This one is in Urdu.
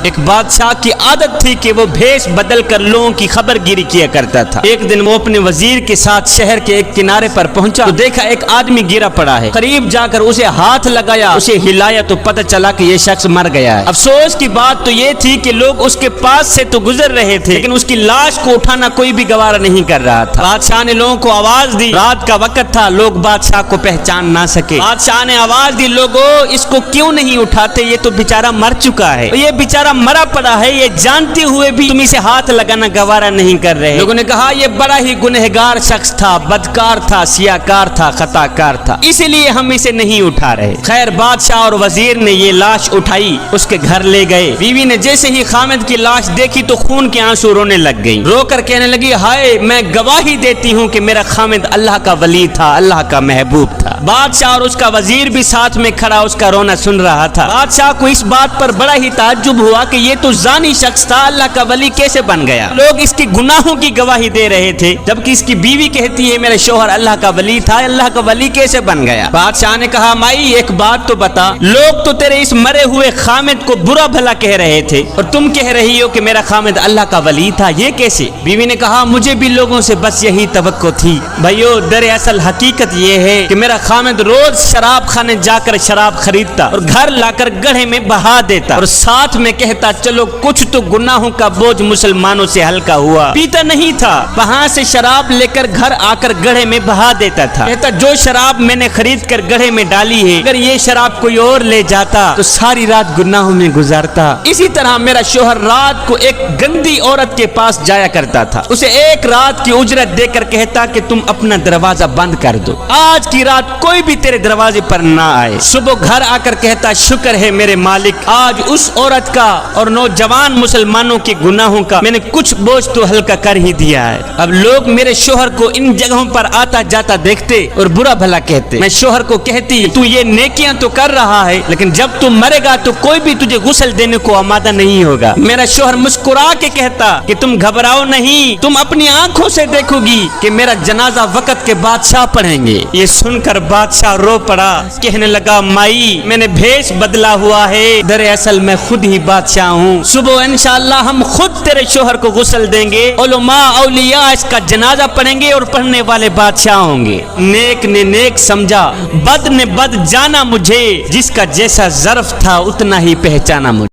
ایک بادشاہ کی عادت تھی کہ وہ بھیس بدل کر لوگوں کی خبر گیری کیا کرتا تھا۔ ایک دن وہ اپنے وزیر کے ساتھ شہر کے ایک کنارے پر پہنچا تو دیکھا ایک آدمی گرا پڑا ہے۔ قریب جا کر اسے ہاتھ لگایا، اسے ہلایا تو پتہ چلا کہ یہ شخص مر گیا ہے۔ افسوس کی بات تو یہ تھی کہ لوگ اس کے پاس سے تو گزر رہے تھے لیکن اس کی لاش کو اٹھانا کوئی بھی گوارا نہیں کر رہا تھا۔ بادشاہ نے لوگوں کو آواز دی، رات کا وقت تھا، لوگ بادشاہ کو پہچان نہ سکے۔ بادشاہ نے آواز دی، لوگوں اس کو کیوں نہیں اٹھاتے، یہ تو بیچارہ مر چکا ہے، یہ بیچارہ مرا پڑا ہے، یہ جانتے ہوئے بھی تم اسے ہاتھ لگانا گوارا نہیں کر رہے۔ لوگوں نے کہا یہ بڑا ہی گنہگار شخص تھا، بدکار تھا، سیاکار تھا، خطا کار تھا، اسی لیے ہم اسے نہیں اٹھا رہے۔ خیر بادشاہ اور وزیر نے یہ لاش اٹھائی، اس کے گھر لے گئے۔ بیوی نے جیسے ہی خامد کی لاش دیکھی تو خون کے آنسو رونے لگ گئی، رو کر کہنے لگی، ہائے میں گواہی دیتی ہوں کہ میرا خامد اللہ کا ولی تھا، اللہ کا محبوب تھا۔ بادشاہ اور اس کا وزیر بھی ساتھ میں کھڑا اس کا رونا سن رہا تھا۔ بادشاہ کو اس بات پر بڑا ہی تعجب ہوا کہ یہ تو زانی شخص تھا، اللہ کا ولی کیسے بن گیا؟ لوگ اس کی گناہوں کی گواہی دے رہے تھے جبکہ اس کی بیوی کہتی ہے میرا شوہر اللہ کا ولی تھا، اللہ کا ولی کیسے بن گیا؟ بادشاہ نے کہا مائی ایک بات تو بتا، لوگ تو تیرے اس مرے ہوئے خامد کو برا بھلا کہہ رہے تھے اور تم کہہ رہی ہو کہ میرا خامد اللہ کا ولی تھا، یہ کیسے؟ بیوی نے کہا مجھے بھی لوگوں سے بس یہی توقع تھی بھائیو، دراصل حقیقت یہ ہے کہ میرا خامد روز شراب خانے جا کر شراب خریدتا اور گھر لا کر گڑھے میں بہا دیتا اور ساتھ میں کہتا چلو کچھ تو گناہوں کا بوجھ مسلمانوں سے ہلکا ہوا۔ پیتا نہیں تھا، وہاں سے شراب لے کر گھر آ کر گڑھے میں بہا دیتا تھا، کہتا جو شراب میں نے خرید کر گڑھے میں ڈالی ہے اگر یہ شراب کوئی اور لے جاتا تو ساری رات گناہوں میں گزارتا۔ اسی طرح میرا شوہر رات کو ایک گندی عورت کے پاس جایا کرتا تھا، اسے ایک رات کی اجرت دے کر کہتا کہ تم اپنا دروازہ بند کر دو، آج کی رات کوئی بھی تیرے دروازے پر نہ آئے۔ صبح گھر آ کر کہتا شکر ہے میرے مالک، آج اس عورت کا اور نوجوان مسلمانوں کے گناہوں کا میں نے کچھ بوجھ تو ہلکا کر ہی دیا ہے۔ اب لوگ میرے شوہر کو ان جگہوں پر آتا جاتا دیکھتے اور برا بھلا کہتے، میں شوہر کو کہتی تو یہ نیکیاں تو کر رہا ہے لیکن جب تم مرے گا تو کوئی بھی تجھے غسل دینے کو آمادہ نہیں ہوگا۔ میرا شوہر مسکرا کے کہتا کہ تم گھبراؤ نہیں، تم اپنی آنکھوں سے دیکھو گی کہ میرا جنازہ وقت کے بادشاہ پڑھیں گے۔ یہ سن کر بادشاہ رو پڑا، کہنے لگا مائی میں نے بھیس بدلا ہوا ہے، دراصل میں خود ہی بادشاہ ہوں، صبح انشاءاللہ ہم خود تیرے شوہر کو غسل دیں گے، علماء اولیاء اس کا جنازہ پڑھیں گے اور پڑھنے والے بادشاہ ہوں گے۔ نیک نے نیک سمجھا، بد نے بد جانا، مجھے جس کا جیسا ظرف تھا اتنا ہی پہچانا مجھے۔